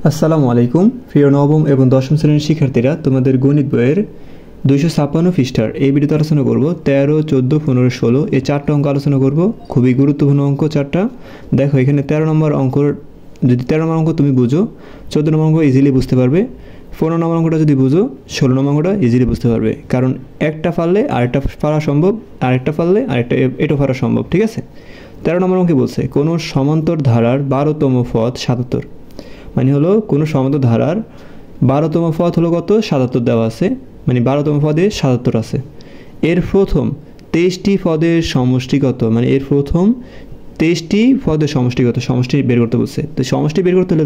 আসসালামু আলাইকুম প্রিয় নবম এবং দশম শ্রেণীর শিক্ষার্থীরা, তোমাদের গণিত বইয়ের 256 পৃষ্ঠার এই ভিডিওতে আলোচনা করব 13, 14, 15, 16 এই চারটা অঙ্ক আলোচনা করব। খুবই গুরুত্বপূর্ণ অঙ্ক চারটা। দেখো এখানে 13 নম্বর অঙ্কর, যদি 13 নম্বর অঙ্ক তুমি বুঝো 14 নম্বর অঙ্ক ইজিলি বুঝতে পারবে, 15 নম্বর অঙ্কটা যদি বুঝো 16 নম্বর অঙ্কটা ইজিলি বুঝতে পারবে। কারণ একটা পারলে আরেকটা পারা সম্ভব, আরেকটা পারলে আরেকটা এটা পারা সম্ভব। ঠিক আছে, 13 নম্বর অঙ্কে বলছে কোনো সমান্তর ধারার 12তম পদ 77, মানে হলো কোনো সমান্তর ধারার 12তম পদ হলো কত, 77 দেওয়া আছে, মানে 12তম পদে 77 আছে। এর প্রথম 23টি পদের সমষ্টি কত, মানে এর প্রথম 23টি পদের সমষ্টি কত, সমষ্টি বের করতে বলছে। তো সমষ্টি বের করতে হলে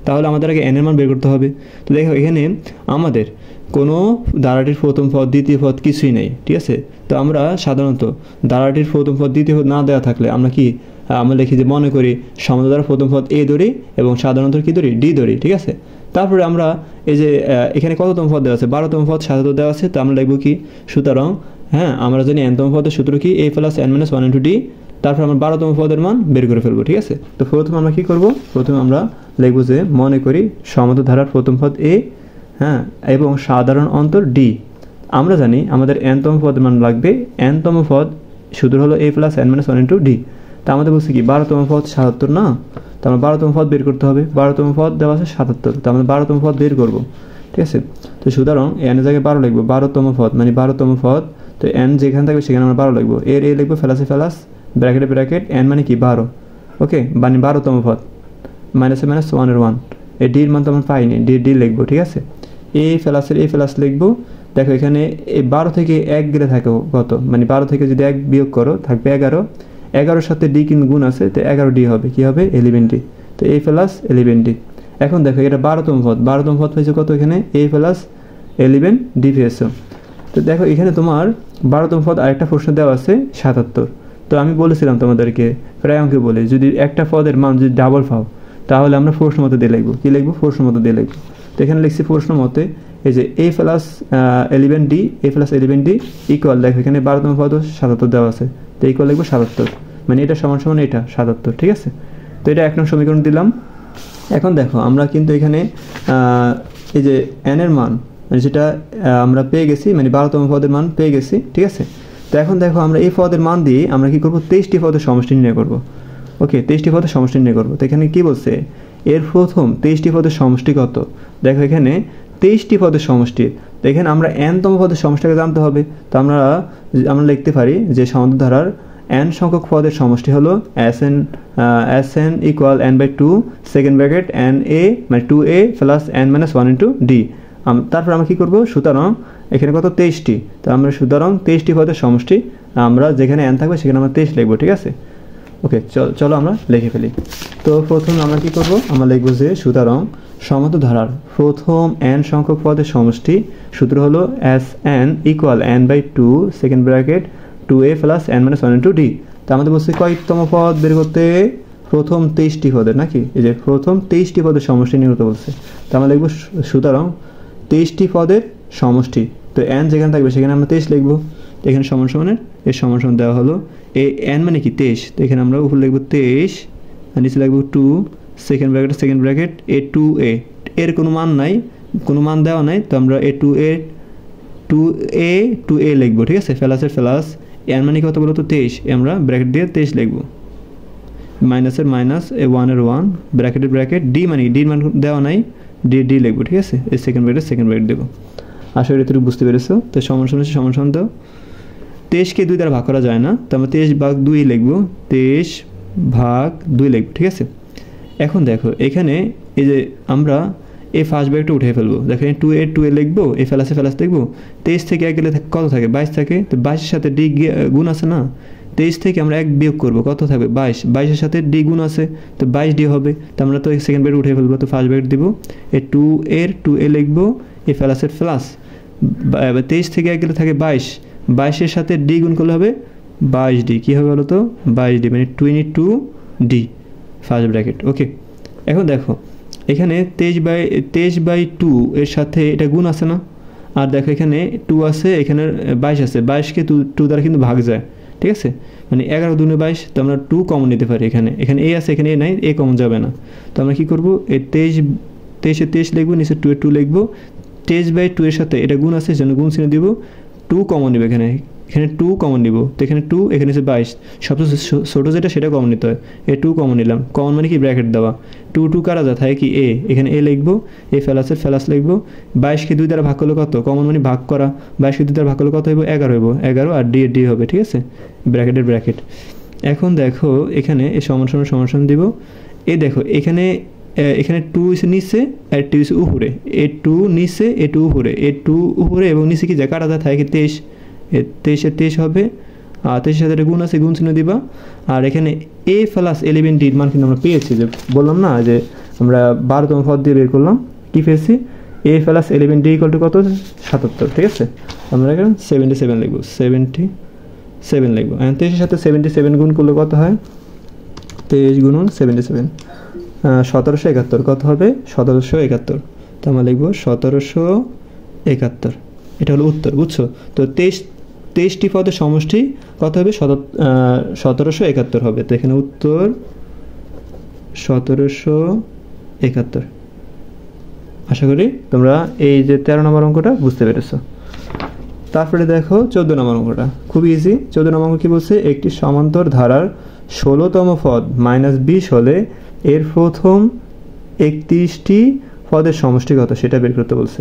তাহলে আমাদের আগে এন এর মান বের করতে হবে। তো দেখো এখানে আমাদের কোনো ধারাটির প্রথম পদ দ্বিতীয় পদ কিছুই নেই। ঠিক আছে, তো আমরা সাধারণত ধারাটির প্রথম পদ দ্বিতীয় পদ না দেওয়া থাকলে আমরা লিখি যে মনে করি সমান্তর ধারার প্রথম পদ এ ধরি এবং সাধারণত কি ধরি, ডি ধরি। ঠিক আছে, তারপরে আমরা এই যে এখানে কততম পদ দেওয়া আছে, 12তম পদ 77 দেওয়া আছে, তো আমরা লিখবো কি, সুতরাং আমরা জানি এনতম পদের সূত্র কি, a plus n minus 1 into D. তারপর আমরা 12তম পদের মান বের করে ফেলবো। ঠিক আছে, তো প্রথমে আমরা কি করব, প্রথমে আমরা লিখবো যে মনে করি সমান্তর ধারার প্রথম পদ এ এবং সাধারণ অন্তর ডি। আমরা জানি আমাদের nতম পদের মান লাগবে, nতম পদ সূত্র হলো a plus n minus 1 into D. তা আমাদের বলছে কি 12তম পদ 77 না, তো আমরা 12তম পদ বের করতে হবে। 12তম পদ দেওয়া আছে 77, তো আমরা 12তম পদ বের করব। ঠিক আছে, তো সুতরাং n এর জায়গায় 12 লিখবো, 12তম পদ মানে 12তম পদ, তো n যেখানে থাকবে সেখানে আমরা 12 লিখবো। এর এ লিখবো, ফেলাসে ফেলাস, ব্র্যাকেটে ব্র্যাকেট, n মানে কি 12। ওকে, মানে 12তম পদ, মাইনাসে মাইনাস 1 এর 1, এই ডির মান তো আমরা পাইনি, ডি লিখবো। ঠিক আছে, এ ফেলাসের এ ফেলাস লিখবো। দেখো এখানে এই 12 থেকে 1 গেলে থাকে কত, মানে 12 থেকে যদি 1 বিয়োগ করো থাকবে 11, 11-র সাথে ডি কিন্তু গুণ আছে, তো 11 ডি হবে, কি হবে 11 ডি, তো a প্লাস 11 ডি। এখন দেখো এটা 12তম পদ, 12তম পদ হয়েছে কত, এখানে a প্লাস 11 ডি পেয়েছ। তো দেখো এখানে তোমার 12তম পদ আরেকটা প্রশ্ন দেওয়া আছে 77। তো আমি বলেছিলাম তোমাদেরকে প্রায় অঙ্কে বলে, যদি একটা পদের মান যদি ডাবল পাও তাহলে আমরা প্রশ্ন মতে দিয়ে লিখবো, কি লিখবো, প্রশ্ন মতে দিয়ে লিখবো। তো এখানে লিখছি প্রশ্ন মতে এই যে a plus 11 D, a plus 11 D equal, দেখো এখানে 12তম পদ 77 দেওয়া আছে, তো ইকুয়াল লিখবো 77, মানে এটা সমান সমান এটা 77। ঠিক আছে, তো এটা 1 নং সমীকরণ দিলাম। এখন দেখো আমরা কিন্তু এখানে এই যে n এর মান, মানে যেটা আমরা পেয়ে গেছি, মানে 12তম পদের মান পেয়ে গেছি। ঠিক আছে, তো এখন দেখো আমরা এই পদের মান দিয়ে আমরা কি করব, 23টি পদের সমষ্টি নির্ণয় করব। ওকে, 23টি পদের সমষ্টি নির্ণয় করব। তো এখানে কি বলছে, এর প্রথম 23টি পদের সমষ্টি কত, দেখো এখানে 23টি পদের সমষ্টি। তো এখানে আমরা nতম পদের সমষ্টিকে জানতে হবে। তো আমরা লিখতে পারি যে সমান্তর ধারার n সংখ্যক পদের সমষ্টি হলো Sn equal n/2 second bracket na মানে 2a plus n minus 1 into D. তারপর আমরা কী করবো, সুতরাং এখানে কত 23টি, তো আমরা সুতরাং 23টি পদের সমষ্টি, আমরা যেখানে n থাকবে সেখানে আমরা 23 লিখবো। ঠিক আছে, ওকে, চলো আমরা লিখে ফেলি। তো প্রথমে আমরা কি করব, আমরা লিখবো যে সুতরাং সমান্তর ধারার প্রথম n সংখ্যক পদের সমষ্টি সূত্র হলো Sn equal n/2 second bracket 2a plus n minus 1 into D. তো আমাদের বলছে কয়তম পদ বের করতে, প্রথম 23টি পদের, নাকি এই যে প্রথম 23টি পদের সমষ্টি নিয়ে করতে বলছে। তো আমরা লিখবো সুতরাং 23টি পদের সমষ্টি, তো n যেখানে থাকবে সেখানে আমরা 23 লিখবো। তো এখানে সমান সমানের এর সমান সমান দেওয়া হলো n মানে কি 23, তো এখানে আমরা উপরে লিখবো 23 আর নিচে লিখবো 2 সেকেন্ড ব্র্যাকেট a2a, এর কোনো মান নাই, কোনো মান দেওয়া নাই, তো আমরা a2a লিখবো। ঠিক আছে, ফেলাসের ফেলাস, n মানে কত বলো তো 23, আমরা ব্র্যাকেট দিয়ে 23 লিখবো, মাইনাসের মাইনাস 1 এর 1 ব্র্যাকেট ডি মানে ডির মান দেওয়া নাই, ডি লিখবো। ঠিক আছে, এই সেকেন্ড ব্র্যাকেট দেবো। আশা করি তুমি বুঝতে পেরেছো। তো সমান সমান দাও, 23কে 2 দ্বারা ভাগ করা যায় না, তো আমরা 23/2 লিখবো, 23/2 লিখবো। ঠিক আছে, এখন দেখো এখানে এই যে আমরা এই ফার্স্ট ব্র্যাকেটটা উঠে ফেলবো। দেখো 2a লিখবো, এই ফেলাসে ফেলাস লিখবো, 23 থেকে 1 গেলে কত থাকে, 22 থাকে, তো 22-এর সাথে ডি গুণ আছে না, 23 থেকে আমরা 1 বিয়োগ করবো, কত থাকবে 22, 22-এর সাথে ডি গুণ আছে, তো 22 ডি হবে। তো আমরা তো সেকেন্ড ব্র্যাকেট উঠে ফেলবো, তো ফার্স্ট ব্র্যাকেট দিব, এই 2a লিখবো, এই ফেলাসের ফেলাস, 23 থেকে 1 গেলে থাকে 22, 22-এর সাথে ডি গুণ করলে হবে 22 ডি, কী হবে বলো তো 22 ডি, মানে 22 ডি ফার্স্ট ব্র্যাকেট। ওকে, এখন দেখো এখানে 23/2 এর সাথে এটা গুণ আছে না, আর দেখো এখানে 2 আছে, এখানে 22 আছে, 22কে 2 দ্বারা কিন্তু ভাগ যায়। ঠিক আছে, মানে 11 × 2 = 22, তো আমরা 2 কমন নিতে পারি, এখানে a আছে, এখানে a নাই, a কমন যাবে না। তো আমরা কী করবো, এই 23 23 লিখবো, নিচে 2 এর 2 লিখবো, 23/2 এর সাথে এটা গুণ আছে সেজন্য গুণ চিহ্ন দিব, 2 কমন নিব, এখানে 2 কমন নিব, তো এখানে 2, এখানে হচ্ছে 22, সবচেয়ে ছোটো যেটা সেটা কমন নিতে হয়, এই 2 কমন নিলাম, কমন মানে কি ব্র্যাকেট দেওয়া, 2 2 কারা যায় থাকে কি এ, এখানে এ লিখবো, এ ফেলাস লিখবো, 22কে 2 দ্বারা ভাগ করলে কত, কমন মানে ভাগ করা, 22কে 2 দ্বারা ভাগ করলে কত হইব, 11 হইব, 11 আর ডি হবে, ঠিক আছে, ব্র্যাকেটের ব্র্যাকেট। এখন দেখো এখানে এ সমান দিব, এ দেখো এখানে 2 ইসে নিচে আর 2 ইসে উপরে, এ 2 নিচে এ 2 উপরে, এ 2 উপরে এবং নিচে কি যায় কাটা যায় থাকে 23, 23 হবে, আর 23 সাথে গুণ আছে, গুণ চিহ্ন দিবা, আর এখানে a প্লাস 11d এর মান কিন্তু আমরা পেয়েছি, যে বললাম না যে আমরা 12তম পদ দিয়ে বের করলাম, কি পেয়েছি, a plus 11d equal to কত, 77, ঠিক আছে, আমরা এখানে 77 লিখবো, 77 লিখবো। 23 সাথে 77 গুণ করলে কত হয়, 23 গুণন 77, 1771, কত হবে, 1771, তো আমরা লিখবো 1771, এটা হলো উত্তর, বুঝছো। তো 23টি পদের সমষ্টি কত হবে, 1771 হবে, তো এখানে উত্তর 1771। আশা করি তোমরা এই যে 13 নম্বর অঙ্কটা বুঝতে পেরেছো। তারপরে দেখো 14 নম্বর অঙ্কটা, খুব ইজি। 14 নম্বর অঙ্ক কি বলছে, একটি সমান্তর ধারার 16তম পদ -20 হলে এর প্রথম 31টি পদের সমষ্টি কত সেটা বের করতে বলছে।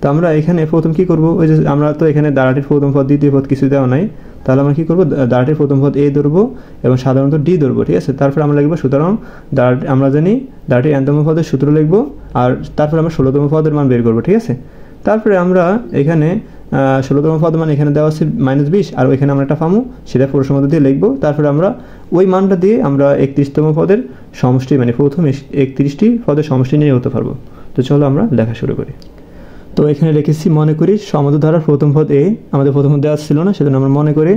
তো আমরা এখানে প্রথম কি করব, ওই যে আমরা তো এখানে ধারাটির প্রথম পদ দ্বিতীয় পদ কিছু দেওয়া নাই, তাহলে আমরা কি করব, ধারাটির প্রথম পদ এ ধরবো এবং সাধারণত ডি ধরবো, ঠিক আছে। তারপর আমরা লিখবো, সুতরাং আমরা জানি ধারাটির nতম পদের সূত্র লিখবো, আর তারপর আমরা 16তম পদের মান বের করবো, ঠিক আছে। তারপরে আমরা এখানে 16তম পদ মান এখানে দেওয়া আছে -20, আর ওইখানে আমরা একটা পাবো, সেটা প্রশ্ন মধ্যে দিয়ে লিখবো। তারপরে আমরা ওই মানটা দিয়ে আমরা 31তম পদের সমষ্টি, মানে প্রথম 31টি পদের সমষ্টি নিয়ে হতে পারবো। তো চলো আমরা লেখা শুরু করি। তো এখানে লিখেছি, মনে করি সমান্তর ধারার প্রথম পদ এ, আমাদের প্রথম পদ দেওয়া ছিল না, সেজন্য আমরা মনে করি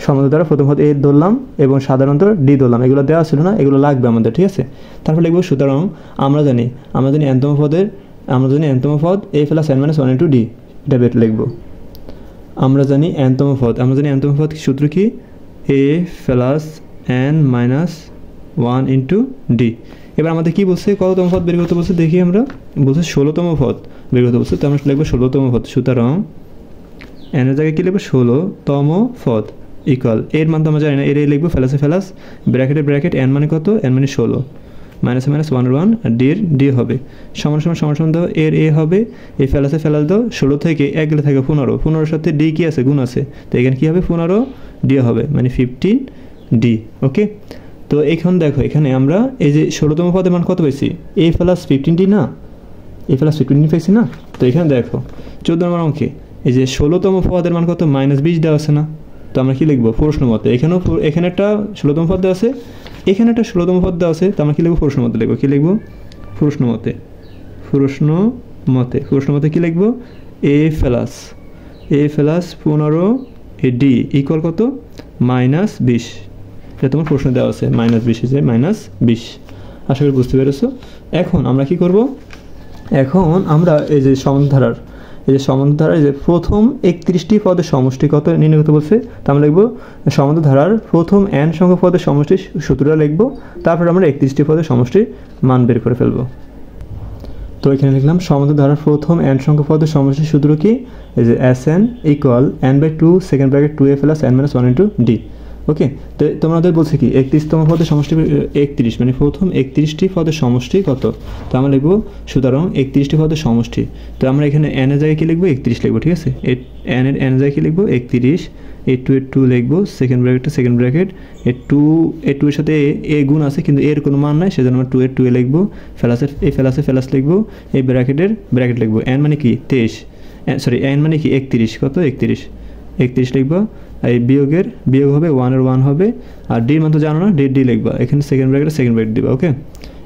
সমান্তর ধারার প্রথম পদ এ ধরলাম এবং সাধারণত ডি ধরলাম, এগুলো দেওয়া ছিল না, এগুলো লাগবে আমাদের, ঠিক আছে। তারপর লিখবো, সুতরাং আমরা জানি nতম পদ a plus n minus 1 into D, এটা বের লিখবো। আমরা জানি nতম পদ সূত্র কি, a plus n minus 1 into D. এবার আমাদের কি বলছে, কততম পদ বের করতে বলছে দেখি, আমরা বলছে 16তম পদ বের করতে বলছে, তো আমরা লিখবো 16তম পদ, সুতরাং n এর জায়গায় কি লিখবো, 16তম পদ ইকুয়াল, এর মান তো আমরা জানি না, এর লিখবো ফেলাস, ব্র্যাকেট n মানে কত, n মানে 16, মাইনাস 1 আর ডি হবে, সমান দাও, এর এ হবে, এই ফেলাস দাও, 16 থেকে 1 গেলে থাকে 15 সাথে ডি কি আছে, গুণ আছে, তো এখানে কি হবে, 15 ডি হবে, মানে 15 ডি, ওকে। তো এখন দেখো এখানে আমরা এই যে 16তম পদের মান কত পেয়েছি, a প্লাস 15d না, a প্লাস 15d পেয়েছি না। তো এখানে দেখো 14 নম্বর অঙ্কে এই যে 16তম পদের মান কত, -20 দেওয়া আছে না, তো আমরা কি লিখবো, প্রশ্ন মতে, এখানে একটা 16তম পদ দেওয়া আছে, এখানে একটা 16তম পদ দেওয়া আছে, তো আমরা কি লিখবো, প্রশ্ন মতে লিখবো, কি লিখবো, প্রশ্ন মতে কি লিখবো, a প্লাস 15 ডি ইকুয়াল কত, -20, এটা তোমার প্রশ্ন দেওয়া আছে, -20 আশা করি বুঝতে পেরেছো। এখন আমরা কি করব, এখন আমরা এই যে সমান্তর ধারার যে প্রথম 31টি পদের সমষ্টি কত নির্ণয় করতে বলছে, তা আমরা লিখবো সমান্তর ধারার প্রথম n সংখ্যক পদের সমষ্টি সূত্রটা লিখবো, তারপর আমরা 31টি পদের সমষ্টির মান বের করে ফেলবো। তো এখানে লিখলাম সমান্তর ধারার প্রথম n সংখ্যক পদের সমষ্টির সূত্র কি, এই যে Sn equal n/2 second bracket 2a plus n minus 1 into d, okay. তো তোমাদের বলছে কি 31তম পদের সমষ্টি 31, মানে প্রথম 31টি পদের সমষ্টি কত, তো আমরা লিখবো, সুতরাং 31টি পদের সমষ্টি, তো আমরা এখানে n এর জায়গায় কি লিখবো, 31 লিখবো, ঠিক আছে। n এর জায়গায় কি লিখবো, 31, এ 2 লিখবো, সেকেন্ড ব্র্যাকেট এ 2 এর সাথে এ গুণ আছে কিন্তু এর কোনো মান নাই, সেজন্য আমরা 2 এর 2 লিখবো, ফেলাস লিখবো, এই ব্র্যাকেট লিখবো, n মানে কি 23, n মানে কি 31, কত 31 লিখবো, এই বিয়োগ হবে 1 এর 1 হবে, আর ডির মান তো জানো না, ডি লিখবা, এখানে সেকেন্ড ব্র্যাকেট দিবা, ওকে।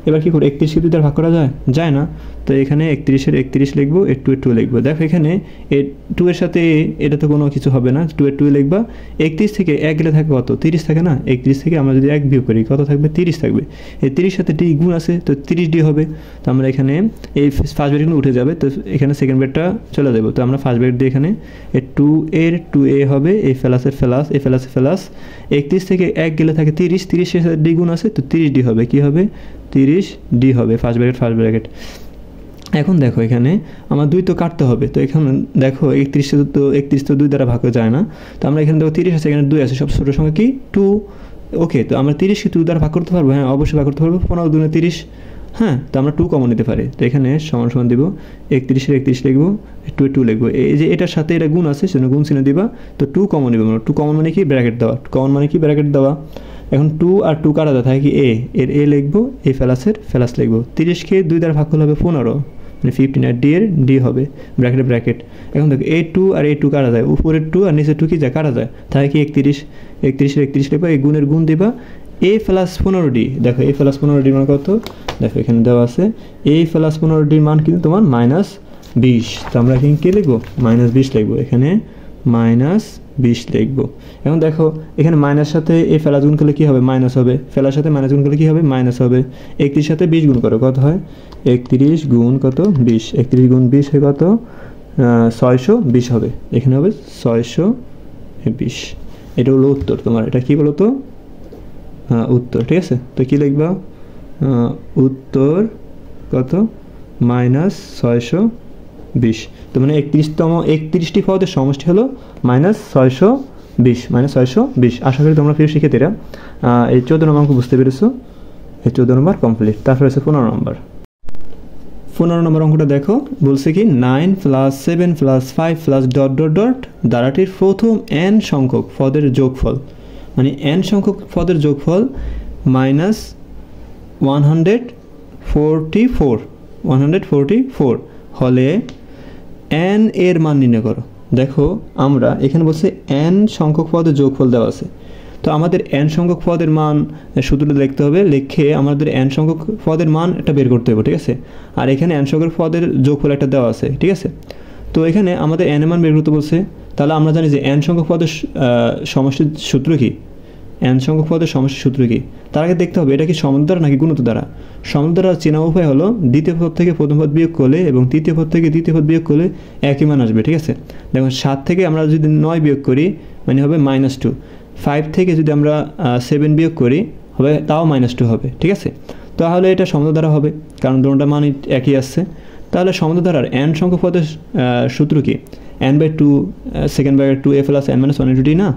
এবার কি করে 31 কে 2 দ্বারা ভাগ করা যায় না, তো এখানে 31 এর 31 লিখবো, এর 2 এর 2 লিখবো। দেখো এখানে এ 2 এর সাথে এটা তো কোনো কিছু হবে না, 2 এর 2 লিখবা, 31 থেকে 1 গেলে থাকে কত, 30 থাকে না, 31 থেকে আমরা যদি 1 বিয়োগ করি কত থাকবে, 30 থাকবে, এই 30 সাথে ডি গুণ আছে, তো 30 ডি হবে। তো আমরা এখানে এই ফার্স্ট ব্র্যাকেটগুলো উঠে যাবে, তো এখানে সেকেন্ড ব্র্যাকেটটা চলে যাবে, তো আমরা ফার্স্ট ব্র্যাকেট দিয়ে এখানে এর 2 এর 2a হবে, এই ফেলাসের ফেলাস 31 থেকে 1 গেলে থাকে 30 এর সাথে ডি গুণ আছে, তো 30 ডি হবে, কি হবে, 30 ডি হবে, ফার্স্ট ব্র্যাকেট। এখন দেখো এখানে আমার 2 তো কাটতে হবে, তো এখানে দেখো 31 তো 2 দ্বারা ভাগ যায় না, তো আমরা এখানে দেখো 30 আছে, এখানে 2 আছে, সব ছোটো সংখ্যা কি 2। ওকে, তো আমরা 30কে 2 দ্বারা ভাগ করতে পারবো, হ্যাঁ অবশ্যই ভাগ করতে পারবো, 15 2 30, হ্যাঁ তো আমরা 2 কমন নিতে পারি, তো এখানে সমান সমান দিব 31 লিখবো, 2 লিখবো, এই যে এটার সাথে এটা গুণ আছে সেজন্য গুণ চিহ্ন দিবা, তো 2 কমন নিবে, 2 কমন মানে কি ব্র্যাকেট দেওয়া, কমন মানে কি ব্র্যাকেট দেওয়া। এখন 2 আর 2 কাটা যায়, থাকে কি এ লিখবো, এ ফেলাস লিখবো, 30কে 2 দ্বারা ভাগ করলে হবে 15, মানে 15 আর ডি এর ডি হবে ব্র্যাকেট। এখন দেখো A2 আর A2 কাটা যায়, উপরের 2 আর নিচের 2 কি যায় কাটা যায়, থাকে কি 31 লিখবা, এই গুণের গুণ দিবা A প্লাস 15D, দেখো A প্লাস 15D মান কত, দেখো এখানে দেওয়া আছে A প্লাস 15D মান কিন্তু তোমার -20, তো আমরা এখানে কি লিখবো -20 লিখবো, এখানে -20 লিখবো। এখন দেখো এখানে মাইনাস সাথে এই ফেলাস গুণ করলে কি হবে, মাইনাস হবে, ফেলার সাথে মাইনাস গুণ করলে কি হবে, মাইনাস হবে। 31 সাথে 20 গুণ করো, কত হয় 31 গুণ কত 20, 31 গুণ 20 হয় কত 620 হবে, এখানে হবে 620, এটা হলো উত্তর তোমার, এটা কি বলো তো উত্তর, ঠিক আছে। তো কি লিখবা উত্তর কত -620, তো মানে 31টি পদের সমষ্টি হলো -620, আশা করি তোমরা প্রিয় শিক্ষার্থীরা এই 14 নম্বর অঙ্ক বুঝতে পেরেছো, এই 14 নম্বর কমপ্লিট। তারপরে আছে 15 নম্বর। 15 নম্বর অঙ্কটা দেখো, বলছে কি 9 + 7 + 5 + ... দ্বারাটির প্রথম n সংখ্যক পদের যোগফল, মানে n সংখ্যক পদের যোগফল -144 হলে n এর মান নির্ণয় করো। দেখো আমরা এখানে বলছে n সংখ্যক পদের যোগফল দেওয়া আছে, তো আমাদের n সংখ্যক পদের মান সূত্রটা লিখতে হবে, লিখে আমাদের n সংখ্যক পদের মান একটা বের করতে হবে, ঠিক আছে। আর এখানে n সংখ্যক পদের যোগফল একটা দেওয়া আছে, ঠিক আছে। তো এখানে আমাদের n এর মান বের করতে বলছে, তাহলে আমরা জানি যে n সংখ্যক পদের সমষ্টির সূত্র কি, n সংখ্যক পদের সমষ্টির সূত্র কি, তার আগে দেখতে হবে এটা কি সমদ্বার দ্বারা নাকি গুণিত দ্বারা। সমদ্বার দ্বারা চেনা উপায় হলো দ্বিতীয় পদ থেকে প্রথম পদ বিয়োগ করলে এবং তৃতীয় পদ থেকে দ্বিতীয় পদ বিয়োগ করলে একই মান আসবে, ঠিক আছে। দেখুন 7 থেকে আমরা যদি 9 বিয়োগ করি মানে হবে -2, 5 থেকে যদি আমরা 7 বিয়োগ করি হবে তাও -2 হবে, ঠিক আছে। তাহলে এটা সমদ্বার দ্বারা হবে, কারণ দুটোটা মান একই আসছে। তাহলে সমদ্বার দ্বারার n সংখ্যক পদের সূত্র কি, n/2 2 a + n - 1 d না।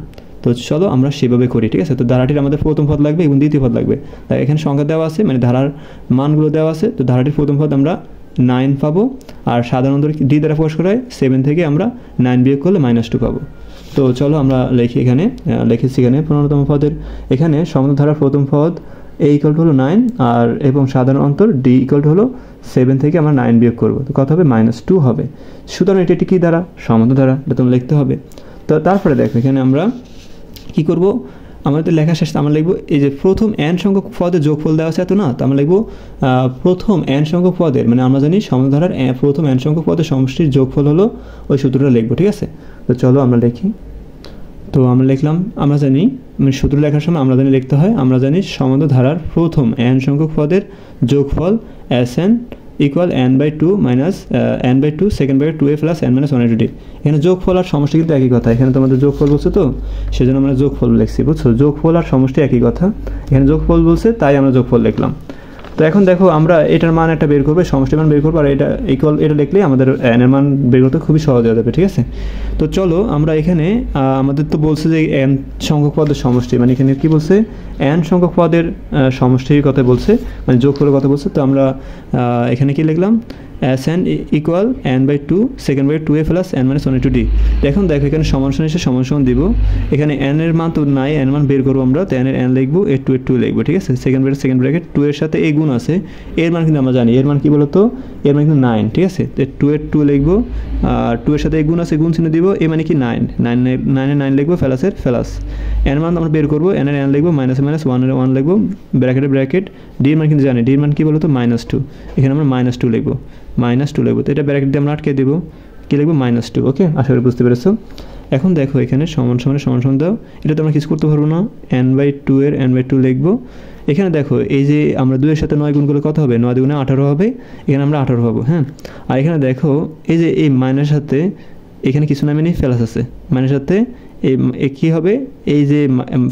তো চলো আমরা সেভাবে করি, ঠিক আছে। তো ধারাটির আমাদের প্রথম পদ লাগবে এবং দ্বিতীয় পদ লাগবে, তাই এখানে সংখ্যা দেওয়া আছে, মানে ধারার মানগুলো দেওয়া আছে। তো ধারাটির প্রথম পদ আমরা 9 পাবো, আর সাধারণত ডি দ্বারা প্রকাশ করা হয়, 7 থেকে আমরা 9 বিয়োগ করলে -2 পাবো। তো চলো আমরা লিখি, এখানে লিখেছি এখানে 15তম পদের, এখানে সমদ্বার ধারার প্রথম পদ a = হলো 9 আর এবং সাধারণ অন্তর d = হলো 7 থেকে আমরা 9 বিয়োগ করবো, তো কত হবে -2 হবে। সুতরাং এটি কি দ্বারা, সমদ্বার ধারা, এটা তোমরা লিখতে হবে। তো তারপরে দেখো এখানে আমরা কি করব, আমাদের লেখা শেষ, আমরা লিখব এই যে প্রথম n সংখ্যক পদের যোগফল দেওয়া আছে এত না, তো আমরা লিখব প্রথম n সংখ্যক পদের, মানে আমরা জানি সমদ্বার ধারার প্রথম n সংখ্যক পদের সমষ্টির যোগফল হলো ওই সূত্রটা লিখব, ঠিক আছে। তো চলো আমরা লিখি। তো আমরা লিখলাম, আমরা জানি মানে সূত্র লেখার সময় আমরা জানি লিখতে হয়, আমরা জানি সমদ্বার ধারার প্রথম n সংখ্যক পদের যোগফল Sn = n/2 - n/2 2 a + n - 1 d। এখানে যোগফল আর সমষ্টি কিন্তু একই কথা, এখানে তোমাদের যোগফল বলছে, তো সেজন্য আমরা যোগফল লিখছি, বুঝছো। যোগফল আর সমষ্টি একই কথা, এখানে যোগফল বলছে তাই আমরা যোগফল লিখলাম। তো এখন দেখো আমরা এটার মান একটা বের করবো, সমষ্টির মান বের করবো, আর এটা এটা লিখলেই আমাদের n এর মান বের করতে খুবই সহজ হয়ে যাবে, ঠিক আছে। তো চলো আমরা এখানে আমাদের তো বলছে যে n সংখ্যক পদের সমষ্টি, মানে এখানে কি বলছে n সংখ্যক পদের সমষ্টির কথা বলছে, মানে যোগফলের কথা বলছে। তো আমরা এখানে কি লিখলাম, Sn = n/2 2 a + n - 1 d। এখন দেখো এখানে সমান এসে সমান দিব, এখানে n এর মান তো নাই, n মান বের করবো আমরা, তো n এর n লিখবো, এর 2 লিখবো, ঠিক আছে। সেকেন্ড ব্র্যাকেট 2 এর সাথে a গুণ আছে, এর মান কিন্তু আমরা জানি, এর মান কি বলতো, এর মান কিন্তু 9, ঠিক আছে। তো 2 এর 2 লিখবো, আর 2 এর সাথে a গুণ আছে, গুণ চিহ্ন দিব, এ মানে কি 9 এর 9 লিখবো, ফেলাসের ফেলাস। n মান আমরা বের করবো, n এর n লিখবো, -1 এর 1 লিখবো, ব্র্যাকেট d এর মান কিন্তু জানি, d এর মান কি বলতো -2, এখানে আমরা -2 লিখবো, -2 লিখবো। তো এটা ব্র্যাকেট দিয়ে আমরা আটকে দেবো, কি লিখবো -2, ওকে, আশা করি বুঝতে পেরেছো। এখন দেখো এখানে সমান দাও, এটা তো আমরা কিছু করতে পারবো না, n/2 এর n/2 লিখবো। এখানে দেখো এই যে আমরা 2 এর সাথে 9 গুণ করলে কত হবে, 9 × 2 = 18 হবে, এখানে আমরা 18 পাবো, হ্যাঁ। আর এখানে দেখো এই যে এই মাইনাস সাথে এখানে কিছু নামে নেই, ফেলাস আছে, মাইনাস সাথে এই কি হবে, এই যে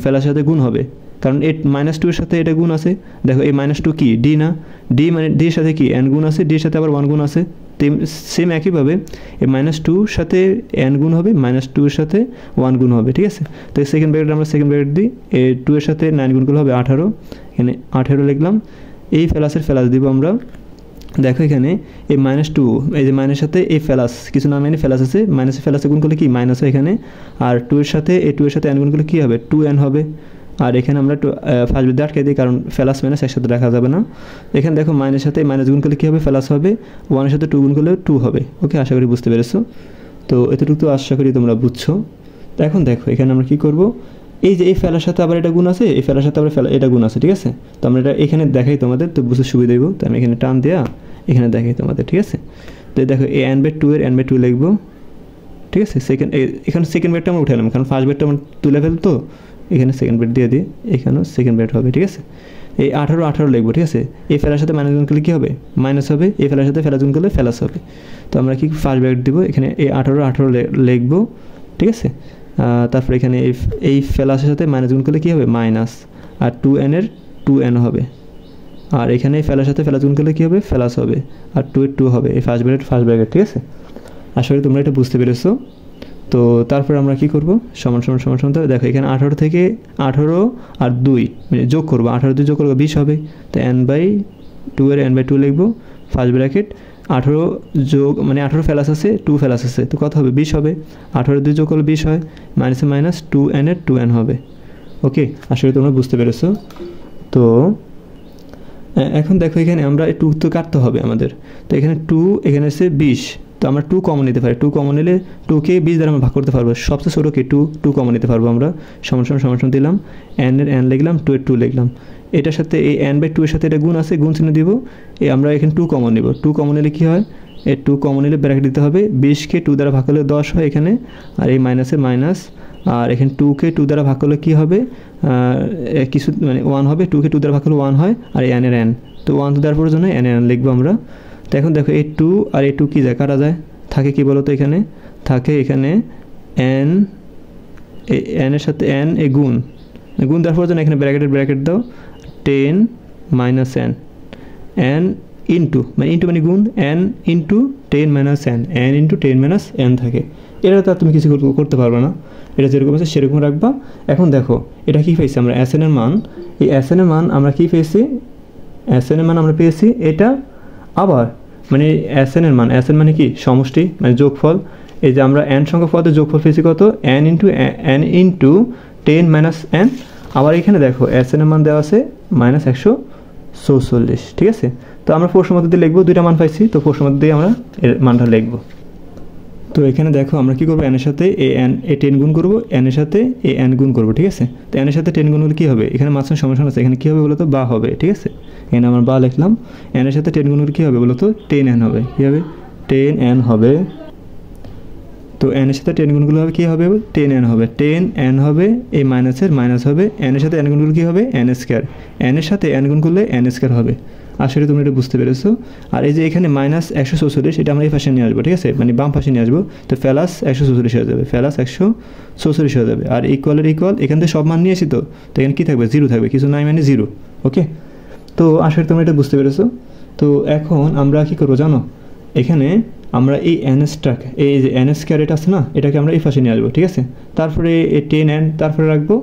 ফেলাসের সাথে গুণ হবে, কারণ এই -2 এর সাথে এটা গুণ আছে। দেখো এই -2 কি ডি না, ডি মানে ডির সাথে কি n গুণ আছে, ডির সাথে আবার 1 গুণ আছে। সেম একইভাবে এই -2 এর সাথে n গুণ হবে, -2 এর সাথে 1 গুণ হবে, ঠিক আছে। তো এই সেকেন্ড ব্র্যাকেট আমরা সেকেন্ড ব্র্যাকেট দিই, এই 2 এর সাথে 9 গুণ করলে হবে 18, এখানে 18 লিখলাম। এই ফেলাসের ফেলাস দিব আমরা। দেখো এখানে এই -2 এই যে মাইনাসের সাথে এই ফেলাস কিছু না মানে ফেলাস আছে, মাইনাসে ফেলাসে গুণ করলে কি মাইনাস হয় এখানে, আর 2 এর সাথে এই 2 এর সাথে n গুণ করলে কি হবে 2n হবে। আর এখানে আমরা ফার্স্ট বিন্দু আটকে দিই, কারণ ফেলাস মাইনাস একসাথে রাখা যাবে না। এখানে দেখো মাইনাসের সাথে মাইনাস গুণ করলে কী হবে, ফেলাস হবে, 1 এর সাথে 2 গুণ করলে 2 হবে। ওকে, আশা করি বুঝতে পেরেছো। তো এতটুকু তো আশা করি তোমরা বুঝছো। তো এখন দেখো এখানে আমরা কী করব, এই যে এই ফেলার সাথে আবার এটা গুণ আছে, এই ফেলার সাথে আবার এটা গুণ আছে, ঠিক আছে। তো আমরা এটা এখানে দেখাই তোমাদের, তো বুঝতে সুবিধা দেবো। তো আমি এখানে টান দেওয়া এখানে দেখাই তোমাদের, ঠিক আছে। তো দেখো এই n/2 এর n/2 লিখবো, ঠিক আছে। এখানে সেকেন্ড বেডটা আমরা উঠালাম, কারণ ফার্স্ট বেডটা আমরা তুলে ফেলতো, এখানে সেকেন্ড বেড দিয়ে দিই, এখানেও সেকেন্ড বেড হবে, ঠিক আছে। এই 18 লিখবো, ঠিক আছে। এই ফেলার সাথে মাইনাস গুণ করলে কী হবে, মাইনাস হবে, এই ফেলার সাথে ফেলাস গুণ করলে ফেলাস হবে। তো আমরা কি ফার্স্ট ব্র্যাকেট দিব, এখানে এই 18 লিখবো, ঠিক আছে। তারপর এখানে এই ফেলাসের সাথে মাইনাস গুণ করলে কী হবে, মাইনাস, আর 2n এর 2n হবে। আর এখানে এই ফেলার সাথে ফেলাস গুণ করলে কী হবে, ফেলাস হবে, আর 2 এর 2 হবে। এই ফার্স্ট ব্র্যাকেট, ঠিক আছে। আশা করি তোমরা এটা বুঝতে পেরেছো। তো তারপর আমরা কি করব, সমান দেখো এখানে 18 থেকে 18 আর 2 মানে যোগ করবো, 18 দিয়ে যোগ করবো 20 হবে। তো n/2 এর n/2 লিখবো, ফার্স্ট ব্র্যাকেট 18 যোগ মানে 18 ফেলাস আছে, 2 ফেলাস আছে, তো কত হবে 20 হবে। 18 দিয়ে যোগ করলে 20 হয়, মাইনাসে মাইনাস 2n এর 2n হবে। ওকে, আশা করি তোমরা বুঝতে পেরেছো। তো এখন দেখো এখানে আমরা 2 তো কাটতে হবে আমাদের। তো এখানে 2, এখানে আছে 20, তো আমরা 2 কমন নিতে পারি। 2 কমন নিলে 2কে 20 দ্বারা আমরা ভাগ করতে পারবো, সবচেয়ে ছোটো কি 2 কমন নিতে পারবো আমরা। সমান দিলাম, n এর n লিখলাম, 2 এর 2 লিখলাম। এটার সাথে এই n/2 এর সাথে এটা গুণ আছে, গুণ চিহ্ন দিব। আমরা এখানে 2 কমন নিব, 2 কমন নিলে কী হয়, এই 2 কমন নিলে ব্র্যাকেট দিতে হবে, 20কে 2 দ্বারা ভাগ করলে 10 হয় এখানে, আর এই মাইনাসে মাইনাস, আর এখানে 2কে 2 দ্বারা ভাগ করলে কী হবে, কিছু মানে 1 হবে, 2কে 2 দ্বারা ভাগ করলে 1 হয়, আর n এর n, তো 1 তো দেওয়ার প্রয়োজন হয়, n এর n লিখবো আমরা। তো এখন দেখো এই 2 আর এই 2 কী যায়, কাটা যায়, থাকে কি বলো তো, এখানে থাকে এখানে n এর সাথে n এ গুণ দেওয়ার প্রয়োজন, এখানে ব্র্যাকেট দাও, 10 মাইনাস n ইন্টু মানে গুণ, n into 10 minus n into 10 minus n থাকে। এটা তো তুমি কিছু করতে পারবে না, এটা যেরকম আছে সেরকম রাখবা। এখন দেখো এটা কী পেয়েছি আমরা, SN এর মান, এই SN এর মান আমরা কী পেয়েছি, SN এর মান আমরা পেয়েছি এটা, আবার মানে SN এর মান, SN মানে কি সমষ্টি মানে যোগফল। এই যে আমরা n সংখ্যক পদে যোগফল পেয়েছি কত, n ইন্টু 10 মাইনাস n। আবার এখানে দেখো SN এর মান দেওয়া আছে -144, ঠিক আছে। তো আমরা প্রশ্ন মধ্যে দিয়ে লিখবো, দুইটা মান পাইছি, তো প্রশ্ন মধ্যে দিয়ে আমরা এর মানটা লিখবো। তো এখানে দেখো আমরা কী করবো, n এর সাথে এই 10 গুণ করবো, n এর সাথে এই n গুণ করবো, ঠিক আছে। তো n এর সাথে 10 গুণ করলে কী হবে, এখানে মাঝখানে সমান আছে, এখানে কী হবে বলো তো, বা হবে, ঠিক আছে। এখানে আমরা বা লিখলাম, n এর সাথে 10 গুণ করলে কী হবে বলো তো, 10n হবে, কী হবে 10n হবে। তো n এর সাথে 10 গুণ করলে হবে কী হবে, 10n হবে, 10n হবে, এই মাইনাসের মাইনাস হবে, n এর সাথে n গুণ করলে কী হবে, n স্কয়ার, n এর সাথে n গুণ করলে n স্কয়ার হবে। আসলে তোমরা এটা বুঝতে পেরেছো। আর এই যে এখানে -144, এটা আমরা এই পাশে নিয়ে আসবো, ঠিক আছে, মানে বাম পাশে নিয়ে আসবো। তো প্লাস 144 হয়ে যাবে, প্লাস 144 হয়ে যাবে। আর ইকুয়ালের ইকুয়াল, এখান থেকে সব মান নিয়ে আসি, তো এখানে কী থাকবে, 0 থাকবে, কিছু নাই মানে 0। ওকে, তো আসলে তোমরা এটা বুঝতে পেরেছো। তো এখন আমরা কী করবো জানো, এখানে আমরা এই n-টাকে, এই যে n স্কয়ার এটা আছে না, এটাকে আমরা এই পাশে নিয়ে আসবো, ঠিক আছে। তারপরে এই 10n তারপরে রাখবো,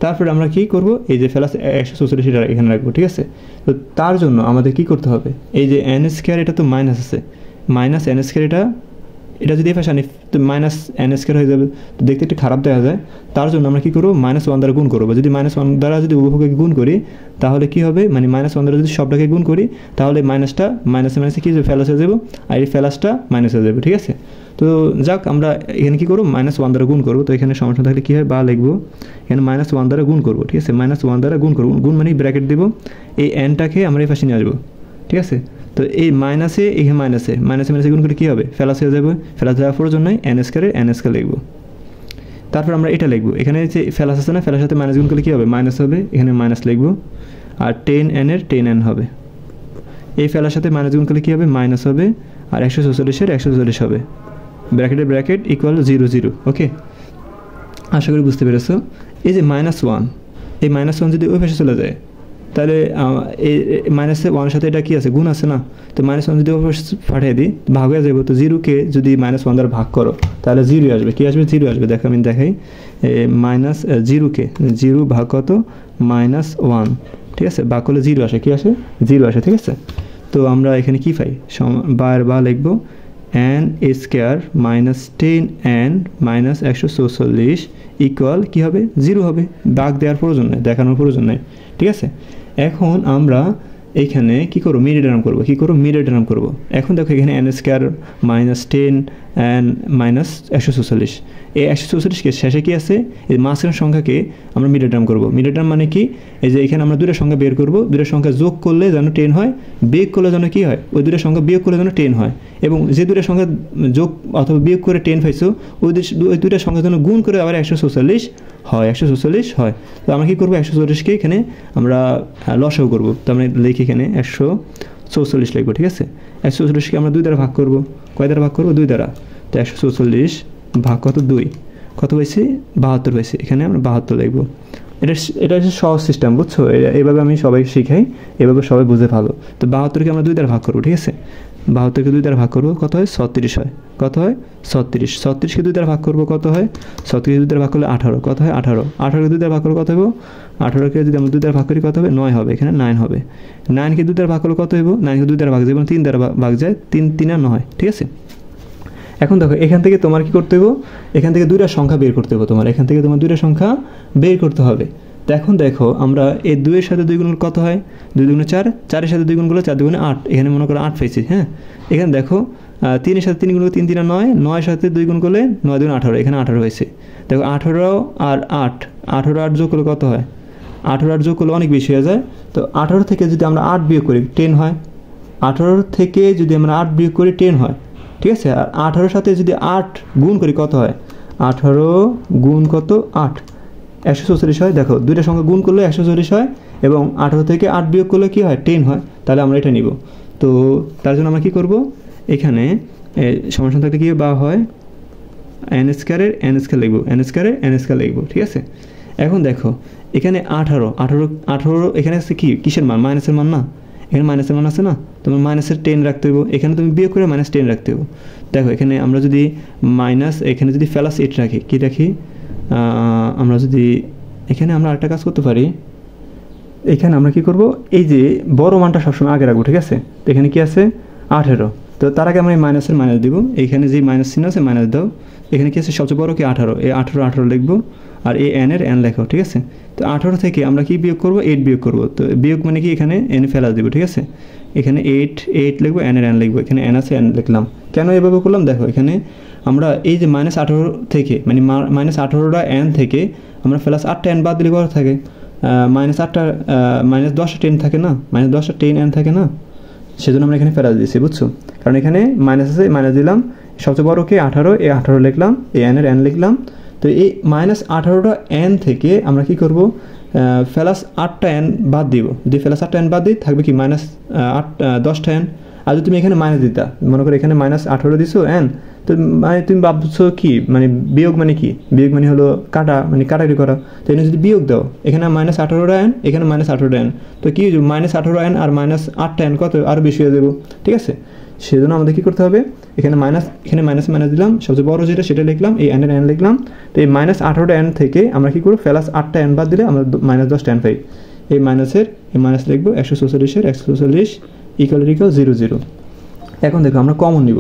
তারপরে আমরা কি করব, এই যে প্লাস 144 এটা এখানে রাখবো, ঠিক আছে। তো তার জন্য আমাদের কি করতে হবে, এই যে n স্কয়ার এটা তো মাইনাস আছে, মাইনাস n স্কয়ার এটা যদি এই পাশে আনি তো মাইনাস n স্কয়ার হয়ে যাবে, তো দেখতে একটু খারাপ দেখা যায়। তার জন্য আমরা কী করবো, -1 দ্বারা গুণ করবো। যদি -1 দ্বারা যদি উভয়কে গুণ করি তাহলে কি হবে, মানে -1 দ্বারা যদি সবটাকে গুণ করি তাহলে মাইনাসে মাইনাসে কি ফেলাস হয়ে যাবো, আর এই ফেলাসটা মাইনাস হয়ে যাবে, ঠিক আছে। তো যাক, আমরা এখানে কী করবো, -1 দ্বারা গুণ করবো। তো এখানে সমস্যা থাকলে কী হয়, বা লিখবো, এখানে -1 দ্বারা গুণ করবো, ঠিক আছে। -1 দ্বারা গুণ করবো, গুণ মানে ব্র্যাকেট দেবো, এই n-টাকে আমরা এই পাশে নিয়ে আসবো, ঠিক আছে। তো এই মাইনাসে এখানে মাইনাসে গুণ করে কী হবে, ফেলাস হয়ে যাবে, ফেলাস দেওয়ার পর জন্য n স্কয়ারের n স্কয়ার লিখবো। তারপর আমরা এটা লিখবো, এখানে যে ফেলাস আছে না, ফেলার সাথে মাইনাস গুণ করলে কী হবে, মাইনাস হবে, এখানে মাইনাস লিখবো, আর 10n এর 10n হবে। এই ফেলার সাথে মাইনাস গুণ করলে কী হবে, মাইনাস হবে, আর 144 এর 144 হবে, ব্র্যাকেট ইকুয়াল 0 0। ওকে, আশা করি বুঝতে পেরেছো। এই যে -1 এই -1 যদি ওই পাশে চলে যায় তাহলে এই -1 সাথে এটা কি আছে, গুণ আছে না, তো -1 যদি ওই পাশে পাঠিয়ে দিই ভাগ হয়ে যাবে, তো 0-কে যদি -1 দ্বারা ভাগ করো তাহলে 0 আসবে, কি আসবে 0 আসবে। দেখো আমি দেখাই, -0-কে 0 ভাগ কত -1, ঠিক আছে, ভাগ করলে 0 আসে, কি আসে 0 আসে, ঠিক আছে। তো আমরা এখানে কি পাই, বা লিখবো n স্কয়ার -10n -144 ইকুয়াল কি হবে 0 হবে, দাগ দেওয়ার প্রয়োজন নেই, দেখানোর প্রয়োজন নেই, ঠিক আছে। এখন আমরা এইখানে কি করব, মিডল টার্ম করব, কি করব মিডল টার্ম করব। এখন দেখো এখানে n স্কয়ার -10 n -144, এই 144কে শেষে কি আছে, এই মাঝখানের সংখ্যাকে আমরা মিডল টার্ম করব। মিডল টার্ম মানে কি, এই যে এখানে আমরা দুইটা সংখ্যা বের করব, দুইটা সংখ্যা যোগ করলে যেন 10 হয়, বিয়োগ করলে যেন কি হয়, ওই দুইটা সংখ্যা বিয়োগ করলে যেন 10 হয়, এবং যে দুইটা সংখ্যা যোগ অথবা বিয়োগ করে 10 পাইছো ওই দুইটা সংখ্যা যেন গুণ করে আবার 144 হয়, 144 হয়। তো আমরা কি করব, 144কে এখানে আমরা লসাগু করব, তো আমরা লিখি এখানে 144 লিখব, ঠিক আছে। 144কে আমরা 2 দ্বারা ভাগ করব, কয় দ্বারা ভাগ করব, 2 দ্বারা। তো 144 ভাগ কত 2, কত পাইছি 72 পাইছি, এখানে আমরা 72 লিখব। এটা হচ্ছে সহজ সিস্টেম, বুঝছো, এইভাবে আমি সবাই শিখাই, এভাবে সবাই বুঝে ভালো। তো 72কে আমরা 2 দ্বারা ভাগ করব, ঠিক আছে, 72কে 2 দ্বারা ভাগ করব, কত হয় 36 হয়, কত হয় 36, 36কে 2 দ্বারা ভাগ করব, কত হয় 36কে 2 দ্বারা ভাগ করলে 18, কত হয় 18, 18কে 2 দ্বারা ভাগ করলে কত হবে, 18কে যদি আমরা 2 দ্বারা ভাগ করি কত হবে 9 হবে, এখানে 9 হবে। 9কে 2 দ্বারা ভাগ করলে কত হবে, 9কে 2 দ্বারা ভাগ যায়, 3 দ্বারা ভাগ যায়, 3 3 আর 9, ঠিক আছে। এখন দেখো এখান থেকে তোমার কি করতে হবে, এখান থেকে 2টা সংখ্যা বের করতে হবে, তোমার এখান থেকে তোমার 2টা সংখ্যা বের করতে হবে। তো এখন দেখো আমরা এই 2 এর সাথে 2 গুণ কত হয়, 2 2 4, 4 এর সাথে 2 গুণ করলে 4 2 8, এখানে মনে করো 8 পাইছি, হ্যাঁ। এখানে দেখো 3 এর সাথে 3 গুণ করলে 3 3 9, 9 এর সাথে 2 গুণ করলে 9 2 18, এখানে 18 হয়েছে। দেখো 18 আর 8, 18 8 যোগ করলে কত হয়, 18 8 যোগ করলে অনেক বেশি হয়ে যায়। তো 18 থেকে যদি আমরা 8 বিয়োগ করি 10 হয়, 18 থেকে যদি আমরা 8 বিয়োগ করি 10 হয়, ঠিক আছে। আর 18 সাথে যদি 8 গুণ করি কত হয়, 18 গুণ কত 8, 144 হয়। দেখো দুইটা সংখ্যা গুণ করলে 144 হয়, এবং 18 থেকে 8 বিয়োগ করলে কি হয় 10 হয়, তাহলে আমরা এটা নিব। তো তার জন্য আমরা কি করব, এখানে সমান থাকলে কি বা হয় n স্কয়ারের n স্কয়ার লিখব, n স্কয়ারের n স্কয়ার লিখব, ঠিক আছে। এখন দেখো এখানে 18 এখানে আছে কি, কিসের মান, মাইনাসের মান না, এখানে মাইনাসের মান আছে না, তোমার মাইনাসের 10 রাখতে হবে, এখানে তুমি বিয়োগ করে -10 রাখতে হবে। দেখো এখানে আমরা যদি এখানে যদি +8 রাখি, কি রাখি, আমরা যদি এখানে আমরা আরেকটা কাজ করতে পারি, এখানে আমরা কি করব, এই যে বড় মানটা সবসময় আগে রাখবো, ঠিক আছে। তো এখানে কি আছে 18, তো তার আগে আমরা এই মাইনাসের মাইনাস দিব, এইখানে যে মাইনাস চিহ্ন আছে মাইনাস দাও, এখানে কি আছে সবচেয়ে বড় কি 18, এই 18 লিখবো, আর এই n এর n লেখো, ঠিক আছে। তো 18 থেকে আমরা কি বিয়োগ করব, 8 বিয়োগ করব, তো বিয়োগ মানে কি এখানে n ফেলা দিব, ঠিক আছে। এখানে 8 লিখবো, n এর n লিখবো, এখানে n আছে n লিখলাম। কেন এভাবে করলাম, দেখো এখানে আমরা এই যে -18 থেকে মানে -18টা n থেকে আমরা +8টা n বাদ দিলে কত থাকে, -8টা -10টা 10 থাকে না, -10টা 10 n থাকে না, সেজন্য আমরা এখানে ফেলা দিয়েছি, বুঝছো। কারণ এখানে মাইনাস আছে, মাইনাস দিলাম, সবচেয়ে বড় কি 18, এই 18 লিখলাম, এই n এর n লিখলাম। তো এই -18টা n থেকে আমরা কি করব, +8টা n বাদ দিব, যদি +8টা n বাদ দিই থাকবে কি -10টা n। আর যদি তুমি এখানে মাইনাস দিতা, মনে করো এখানে -18 দিছো n, তো মানে তুমি ভাবছো কি, মানে বিয়োগ মানে কি, বিয়োগ মানে হলো কাটা, মানে কাটাকাটি করা। তো এখানে যদি বিয়োগ দাও, এখানে -18টা n, এখানে -18টা n, তো কি -18 n আর -8টা n কত আরো বেশি হয়ে যাবে, ঠিক আছে। সেজন্য আমাদের কি করতে হবে, এখানে মাইনাস দিলাম, সবচেয়ে বড় যেটা সেটা লিখলাম, এই n এর n লিখলাম। তো এই -18টা n থেকে আমরা কি করব, +8টা n বাদ দিলে আমরা -10টা n পাই। এই মাইনাস লিখবো, 144 ইকুয়াল 0 0। এখন দেখো আমরা কমন নিব,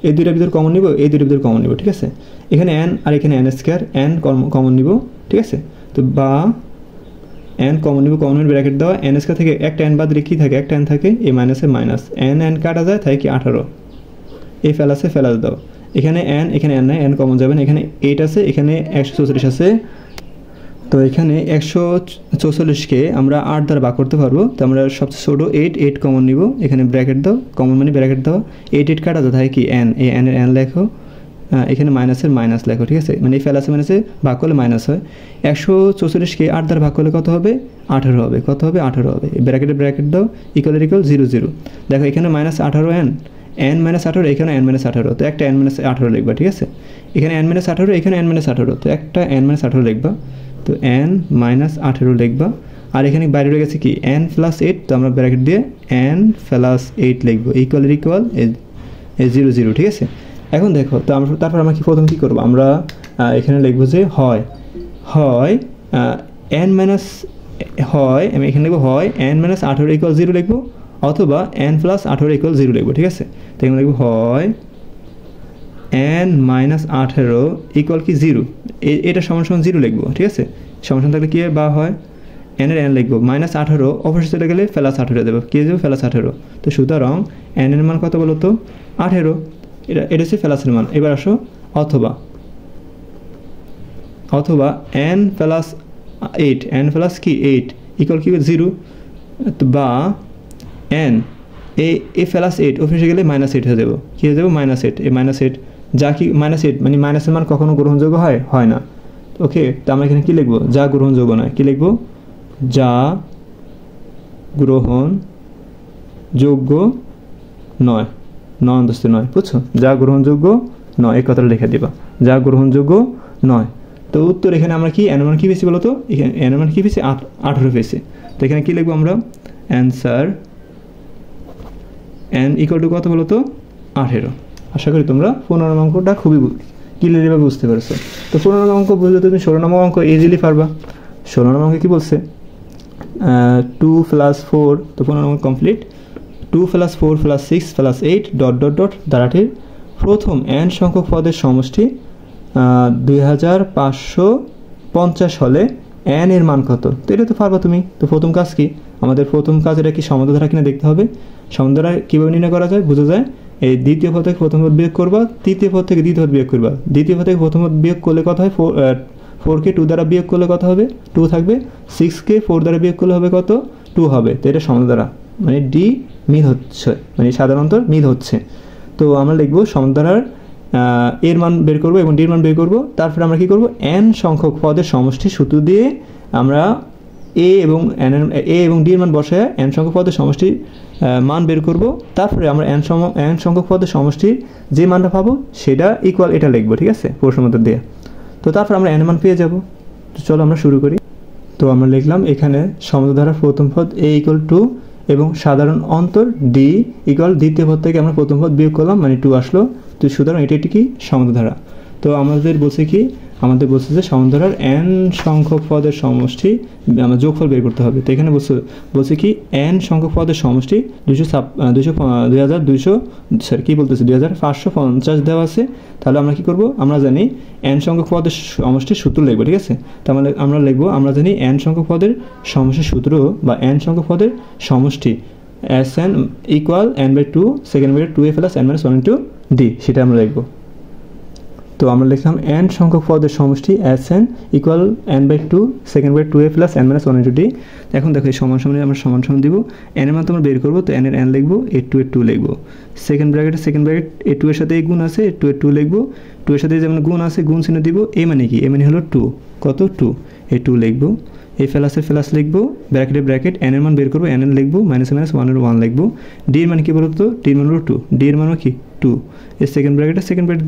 এই দুইটার ভিতর কমন নিব, এই দুইটার ভিতর কমন নিব, ঠিক আছে। এখানে n আর এখানে n স্কয়ার, n কমন নিব, ঠিক আছে। তো বা n কমন নিব, কমনের ব্র্যাকেট দেওয়া, n স্কয়ার থেকে একটা n বাদ দিলে কি থাকে, একটা n থাকে, এই মাইনাসে মাইনাস, n কাটা যায়, থাকে কি 18, এই ফেলাস দাও, এখানে n নাই, n কমন যাবে না, এখানে 8 আছে, এখানে 144 আছে। তো এখানে 144কে আমরা 8 দ্বারা ভাগ করতে পারবো, তো আমরা সবচেয়ে ছোট 8 কমন নিব, এখানে ব্র্যাকেট দাও, কমন মানে ব্র্যাকেট দাও, 8 কাটা যায়, থাকে কি n, এই n এর n লেখো, এখানে মাইনাসের মাইনাস লেখো, ঠিক আছে। মানে এই ফেলাসে মাইনাসে ভাগ করলে মাইনাস হয়। 144কে 8 দ্বারা ভাগ করলে কত হবে, 18 হবে, কত হবে 18 হবে। এই ব্র্যাকেট দাও, ইকুয়াল 0 0। দেখো এখানে -18 n, n-18, এখানে n-18, তো একটা n-18 লিখবা, ঠিক আছে। এখানে n-18, এখানে n-18, তো একটা n-18 লিখবা। তো n মাইনাস 18 লিখবা। আর এখানে বাইরে রয়ে গেছে কি n প্লাস 8, তো আমরা ব্র্যাকেট দিয়ে n প্লাস 8 লিখবো ইকুয়াল এ 0 0, ঠিক আছে। এখন দেখো তো তারপর আমরা প্রথম কী করবো, আমরা এখানে লিখবো যে হয় n মাইনাস আমি এখানে লিখবো হয় n মাইনাস 18 ইকুয়াল 0 লিখবো, অথবা n প্লাস 18 ইকুয়াল 0 লিখবো, ঠিক আছে। তো এখানে লিখবো হয় n মাইনাস 18 ইকুয়াল কি 0, এটা সমান 0 লিখবো, ঠিক আছে। সমান থাকলে কি বা হয় n এর n লিখবো, মাইনাস 18 অবশ্যই চলে গেলে প্লাস 18 দেবো, কি দেবো প্লাস 18। তো সুতরাং n এর মান কত বলো তো 18, এটা হচ্ছে প্লাসের মান। এবার আসো অথবা n প্লাস 8, n প্লাস কি 8 ইকুয়াল কি 0, বা n এ প্লাস 8 অফিসে গেলে মাইনাস 8 হয়ে যাবো, কী হয়ে যাবো মাইনাস 8। এই মাইনাস 8 যা কি মাইনাস 8 মানে মাইনাসের মান কখনো গ্রহণযোগ্য হয় না। ওকে, তো আমরা এখানে কী লিখবো, যা গ্রহণযোগ্য নয়, কী লিখবো যা গ্রহণযোগ্য নয়, অন্তস্থ নয়, বুঝছো, যা গ্রহণযোগ্য নয়, এই কথাটা লিখে দিবা, যা গ্রহণযোগ্য নয়। তো উত্তর এখানে আমরা কি n মান কী পেয়েছি বলো তো, এখানে n মান কী পেয়েছি 18 পেয়েছি। তো এখানে কী লিখবো আমরা অ্যান্সার n ইকুয়াল টু কত বলো তো 18। আশা করি তোমরা 15 অঙ্কটা খুবই ক্লিয়ারভাবে বুঝতে পারছো। তো 15 অঙ্ক বুঝলে তুমি 16 নম্বর অঙ্ক ইজিলি পারবা। 16 নম্বর অঙ্কে কী বলছে 2 + 4, তো 15 নম্বর কমপ্লিট। 2 + 4 + 6 + 8 ... দ্বারাটির প্রথম n সংখ্যক পদের সমষ্টি 2550 হলে n এর মান কত। তো এটা তো পারবা তুমি। তো প্রথম কাজ কি, আমাদের প্রথম কাজ এটা কি সমান্তরাল কিনা দেখতে হবে। সমান্তরাল কীভাবে নির্ণয় করা যায় বোঝা যায়, এই দ্বিতীয় পদ থেকে প্রথম পদ বিয়োগ করবা, তৃতীয় পদ থেকে দ্বিতীয় পদ বিয়োগ করবা। দ্বিতীয় পদ থেকে প্রথম পদ বিয়োগ করলে কত হয় 4কে 2 দ্বারা বিয়োগ করলে কত হবে 2 থাকবে, 6কে 4 দ্বারা বিয়োগ করলে হবে কত 2 হবে। তো এটা সমান্তরাল মানে ডি মিল হচ্ছে, মানে সাধারণত মিল হচ্ছে। তো আমরা লিখবো সমান্তরাল এর মান বের করবো এবং ডির মান বের করবো। তারপরে আমরা কী করবো n সংখ্যক পদের সমষ্টি সূত্র দিয়ে আমরা এ এবং ডি এর মান বসায় n সংখ্যক পদের সমষ্টি মান বের করব। তারপরে আমরা n সংখ্যক পদের সমষ্টির যে মানটা পাবো সেটা ইকুয়াল এটা লিখবো, ঠিক আছে, প্রশ্নের মধ্যে দিয়ে। তো তারপর আমরা n এর মান পেয়ে যাব। তো চলো আমরা শুরু করি। তো আমরা লিখলাম এখানে সমান্তরালের প্রথম পদ a = 2 এবং সাধারণ অন্তর d ইকুয়াল দ্বিতীয় পদ থেকে আমরা প্রথম পদ বিয়োগ করলাম, মানে 2 আসলো। তো সুতরাং এটি কি সমান্তরাল। তো আমাদের বলছে কি, আমাদের বলছে যে সমান্তরাল n সংখ্যক পদের সমষ্টি আমরা যোগফল বের করতে হবে। তো এখানে বলছে কি n সংখ্যক পদের সমষ্টি 2550 দেওয়া আছে। তাহলে আমরা কি করব, আমরা জানি n সংখ্যক পদের সমষ্টির সূত্র লিখব, ঠিক আছে। তাহলে আমরা লিখবো, আমরা জানি n সংখ্যক পদের সমষ্টির সূত্র বা n সংখ্যক পদের সমষ্টি Sn equal n/2 second bracket 2a + n - 1 * d, সেটা আমরা লিখব। তো আমরা লিখলাম n সংখ্যক পদের সমষ্টি Sn equal n/2 second bracket 2a + n - 1 * d। এখন দেখো এই সমান আমরা সমান দিব, n এর মান তোমরা বের করবো। তো n এর n লিখবো, a2 এর 2 লিখবো। সেকেন্ড ব্র্যাকেট a2 এর সাথে গুণ আছে, a2 এর 2 লিখবো। 2 এর সাথে যেমন গুণ আছে গুণ চিহ্ন দিব। এ মানে কি, এ মানে হলো 2, কত 2, এই 2 লিখবো। এই প্লাস লিখবো, ব্র্যাকেট n এর মান বের করবো, n এর লিখবো, -1 এর 1 লিখবো। d এর মান কি বলতো, d এর মান হলো 2, d এর মানও কি 2। এই সেকেন্ড ব্র্যাকেট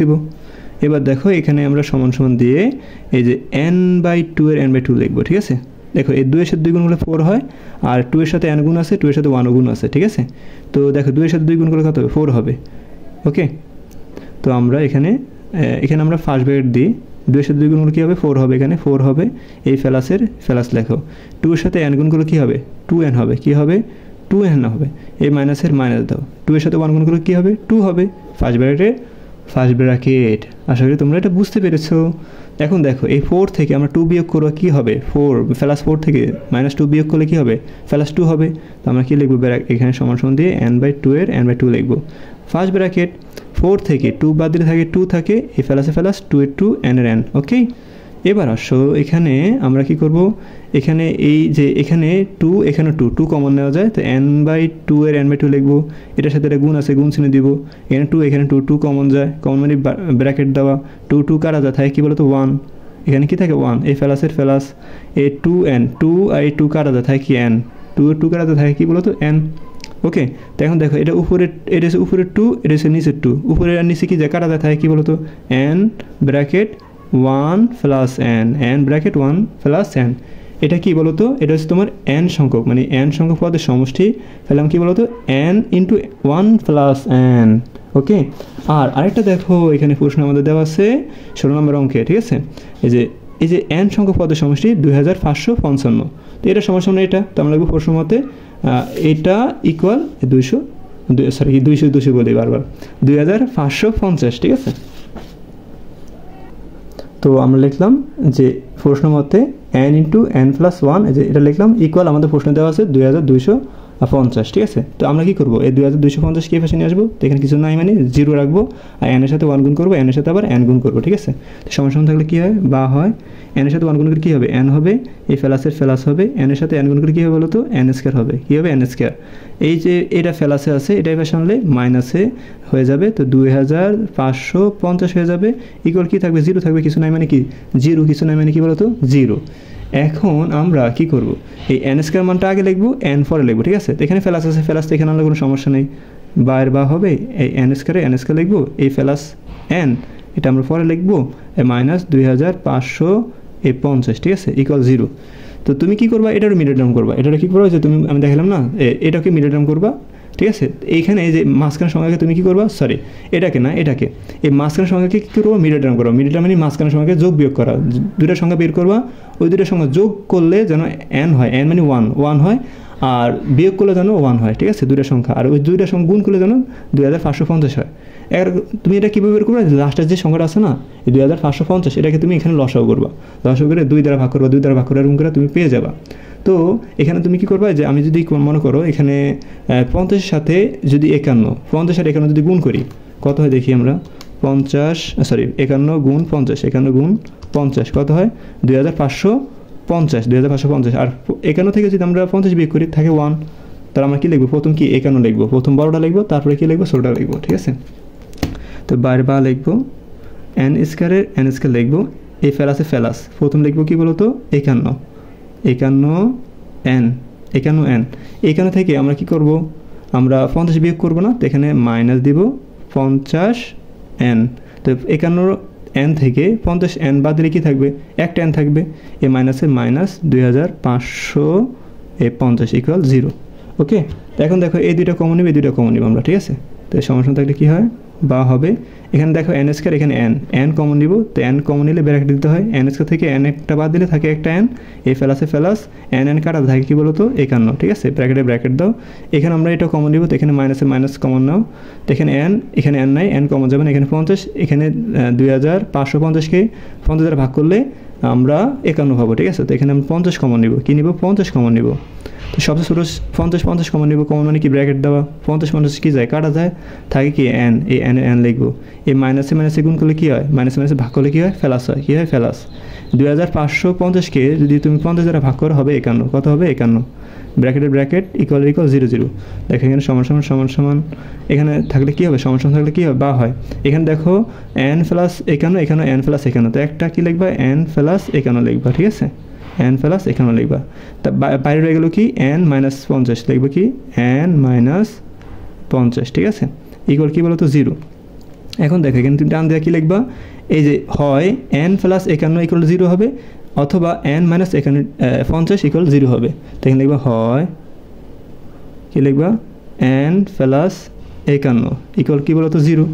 দিব। এবার দেখো এখানে আমরা সমান দিয়ে এই যে n/2 এর n/2 লিখবো, ঠিক আছে। দেখো এই 2 এর সাথে 2 গুণ করলে 4 হয়, আর 2 এর সাথে n গুণ আছে, 2 এর সাথে 1 গুণ আছে, ঠিক আছে। তো দেখো 2 এর সাথে 2 গুণ করলে কত হবে 4 হবে, ওকে। তো আমরা এখানে আমরা ফার্স্ট ব্র্যাকেট দিই, 2 এর সাথে 2 গুণ করলে কী হবে 4 হবে, এখানে 4 হবে। এই প্লাস লেখো, 2 এর সাথে n গুণ করলে কী হবে 2n হবে, কী হবে 2n হবে। এই মাইনাসের মাইনাস দাও, 2 এর সাথে 1 গুণ করলে কী হবে 2 হবে, ফার্স্ট ব্র্যাকেট। আশা করি তোমরা এটা বুঝতে পেরেছো। এখন দেখো এই 4 থেকে আমরা 2 বিয়োগ করবো, কী হবে 4 থেকে -2 বিয়োগ করলে কী হবে +2 হবে। তো আমরা কী লিখবো, এখানে সমান দিয়ে n/2 এর n/2 লিখবো। ফার্স্ট ব্র্যাকেট 4 থেকে 2 বাদ দিলে থাকে 2 থাকে, এই প্লাস 2 এর 2 n এর n, ওকে। এবার আসো এখানে আমরা কি করব, এখানে এই যে এখানে 2 এখানে 2 কমন নেওয়া যায়। তো n/2 এর n/2 লিখবো, এটার সাথে এটা গুণ আছে গুণ চিহ্ন দিব। এখানে 2 কমন যায়, কমন মানে ব্র্যাকেট দেওয়া। 2 কারা যায়, থাকে কি বলতো 1, এখানে কি থাকে 1, এই প্লাস এই 2n 2 আর এই 2 কারা যায়, থাকে কি n, 2 কারা যায়, থাকে কি বলতো n, ওকে। তো এখন দেখো এটা এটা হচ্ছে উপরে 2, এটা হচ্ছে নিচের 2, উপরে আর নিচে কি যায় কাটা যায়, থাকে কি বলতো n bracket 1 plus n, n bracket 1 plus n। এটা কি বলতো, এটা হচ্ছে তোমার n সংখ্যক, মানে n সংখ্যক পদের সমষ্টি, ফেলাম কি বলতো n ইন্টু 1 প্লাস n। ওকে, আর আরেকটা দেখো এখানে প্রশ্ন আমাদের দেওয়া আছে 16 নম্বর অঙ্কে, ঠিক আছে। এই যে n সংখ্যক পদের সমষ্টি 2555, তো এটা সমস্যা না, এটা তো আমরা লিখবো প্রশ্ন মতে এটা ইকুয়াল 200 বলি বারবার 2550, ঠিক আছে। তো আমরা লিখলাম যে প্রশ্ন মতে n ইন্টু n প্লাস 1, যে এটা লিখলাম ইকুয়াল, আমাদের প্রশ্ন দেওয়া আছে 2250, ঠিক আছে। তো আমরা কি করবো, এই 2250 কি পাশে নিয়ে আসবো, তো এখানে কিছু নাই মানে 0 রাখবো, আর n এর সাথে 1 গুণ করবো, n এর সাথে আবার n গুণ করবো, ঠিক আছে। তো সমান থাকলে কি হয়, বা হয় n এর সাথে 1 গুণ করে কি হবে, n হবে, এই ফেলাসের ফেলাস হবে, n এর সাথে n গুণ করে কি হবে বলো তো, n স্কয়ার হবে, কি হবে n স্কয়ার। এই যে এটা ফেলাসে আছে, এটা পাশে আনলে মাইনাসে হয়ে যাবে, তো 2550 হয়ে যাবে, ইকুয়াল কি থাকবে, 0 থাকবে, কিছু নাই মানে কি 0, কিছু নাই মানে কি বলো তো 0। এখন আমরা কি করব, এই n স্কয়ার মানটা আগে লিখবো, n পরে লিখবো, ঠিক আছে। তো এখানে ফেলাস আছে, ফেলাস তো এখানে আনলে কোনো সমস্যা নেই, বাইরে বা হবে এই n স্কয়ার লিখবো, এই ফেলাস n এটা আমরা পরে লিখবো, মাইনাস 2550, ঠিক আছে, ইকুয়াল 0। তো তুমি কি করবা, এটার মিডল টার্ম করবা, এটা কি করবা, যে তুমি আমি দেখালাম না, এটাকে মিডল টার্ম করবা, ঠিক আছে। এইখানে এই যে মাঝখানের সংখ্যাকে তুমি কি করবা, সরি এটাকে না, এটাকে এই মাঝখানের সংখ্যাকে কী করবো, মিডল টার্ম করবা। মিডল টার্ম মানে মাঝখানের সংখ্যাকে যোগ বিয়োগ করা, দুইটা সংখ্যা বের করবা, ওই দুইটা সংখ্যা যোগ করলে যেন n হয়, n মানে 1 হয়, আর বিয়োগ করলে যেন 1 হয়, ঠিক আছে, দুইটা সংখ্যা, আর ওই দুইটা সংখ্যা গুণ করলে যেন 2550 হয়। এর তুমি এটা কীভাবে বের করবে, লাস্টের যে সংখ্যাটা আছে না, এই 2550, এটাকে তুমি এখানে লসাও করবা, লসাও করে 2 দ্বারা ভাগ করবা, 2 দ্বারা ভাগ করে এরকম করে তুমি পেয়ে যাবা। তো এখানে তুমি কি করবা, যে আমি যদি মনে করো এখানে 50 সাথে যদি 51 সাথে 51 যদি গুণ করি, কত হয় দেখি আমরা, 51 গুণ 50, 51 গুণ 50 কত হয়, 2550, আর 51 থেকে যদি আমরা 50 বিয়োগ করি থাকে 1, তাহলে আমরা কি লিখবো, প্রথম কি 51 লিখবো, প্রথম বড়টা লিখবো, তারপরে কি লিখবো, ছোটটা লিখবো, ঠিক আছে। তো বাইরে বা লিখবো n স্কয়ারের n স্কয়ার লিখবো, এই ফেলাসে ফেলাস, প্রথম লিখবো কি বলতো 51n, এখানে থেকে আমরা কি করব, আমরা 50 বিয়োগ করবো না, তো এখানে মাইনাস দিব 50n। তো 51n থেকে 50n বাদ দিলে কি থাকবে, একটা n থাকবে, এই মাইনাসে মাইনাস 2550 ইকুয়াল 0। ওকে, তো এখন দেখো এই দুইটা কমন নিব, এই দুইটা কমন নিব আমরা, ঠিক আছে। তো সমান থাকলে কি হয়, বা হবে এখানে দেখো n স্কয়ার, এখানে n কমন নিব, তো n কমন নিলে ব্র্যাকেট দিতে হয়, n স্কয়ার থেকে n একটা বাদ দিলে থাকে একটা n, এই ফেলাসে ফেলাস n কাটা থাকে কি বলতো 51, ঠিক আছে, ব্র্যাকেট দাও। এখানে আমরা এটা কমন নিব, তো এখানে মাইনাসে মাইনাস কমন নাও, তো এখানে n নাই, n কমন যাবে না, এখানে 50, এখানে 2550কে 50 দ্বারা ভাগ করলে আমরা 51 পাবো, ঠিক আছে। তো এখানে আমি 50 কমন নিব, কি নিব, 50 কমন নিব। তো সবচেয়ে ছোটো 50 কমন নিব, কমন মানে কি ব্র্যাকেট দেওয়া, 50 কি যায়, কাটা যায়, থাকে কি n, এই n লিখবো, এই মাইনাসে গুণ করলে কি হয়, মাইনাসে ভাগ করলে কি হয়, ফেলাস হয়, কি হয়, ফেলাস। 2550কে যদি তুমি 50 দ্বারা ভাগ করো হবে 51, কত হবে 51, ব্র্যাকেট ইকুয়াল 0 দেখো এখানে সমান, এখানে থাকলে কি হবে, সমান থাকলে কি হবে, বা হয়। এখানে দেখো n প্লাস 51, এখানে n প্লাস 51, তো একটা কি লিখবা, n প্লাস 51 লিখবা, ঠিক আছে, n প্লাস 51 লিখবা। তা বাইরে রয়ে গেল কি n মাইনাস 50, লিখবো কি n মাইনাস 50, ঠিক আছে, ইকুয়াল কি বলো তো 0। এখন দেখো এখানে তুমি টান দেওয়া কি লিখবা, এই যে হয় n প্লাস 51 ইকুয়াল 0 হবে, অথবা n মাইনাস 50 ইকুয়াল 0 হবে। তো এখানে লিখবা হয় কি লিখবা, n প্লাস 51 ইকুয়াল কি বলো তো 0।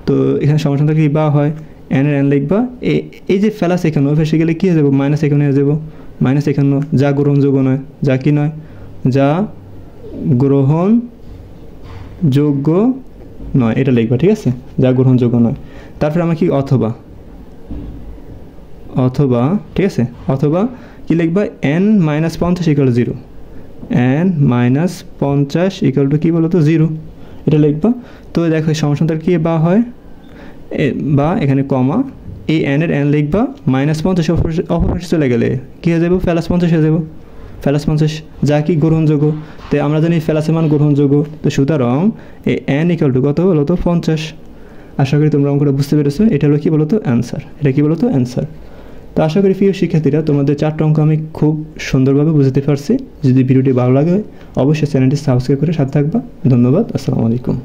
তো এখানে সমান থাকলে কি, বা হয় n এর n লিখবা, এই যে প্লাস 51 ফেসে গেলে কি হয়ে যাবো, মাইনাস 51 হয়ে যাবো, -51, যা গ্রহণযোগ্য নয়, যা কি নয়, যা গ্রহণযোগ্য নয়, এটা লিখবা, ঠিক আছে, যা গ্রহণযোগ্য নয়। তারপরে আমরা কি, অথবা ঠিক আছে, অথবা কি লিখবা, n minus 50 equal 0, n minus 50 equal to কি বলো তো 0, এটা লিখবা। তো দেখো সমস্যাটার কি, বা হয়, বা এখানে কমা, এই n এর n লিখবা, -50 অপর চলে গেলে কি হয়ে যাবে, প্লাস 50 হয়ে যাবে, প্লাস 50, যা কি গ্রহণযোগ্য। তো আমরা জানি প্লাসের মান গ্রহণযোগ্য, তো সুতরাং এই n ইকুয়াল টু কত বলো তো 50। আশা করি তোমরা অঙ্কটা বুঝতে পেরেছো, এটা হলো কি বলো তো অ্যান্সার, এটা কি বলো তো অ্যান্সার। তো আশা করি প্রিয় শিক্ষার্থীরা তোমাদের 4টা অঙ্ক আমি খুব সুন্দরভাবে বুঝতে পারছি। যদি ভিডিওটি ভালো লাগে অবশ্যই চ্যানেলটি সাবস্ক্রাইব করে সাথে থাকবা। ধন্যবাদ, আসসালামু আলাইকুম।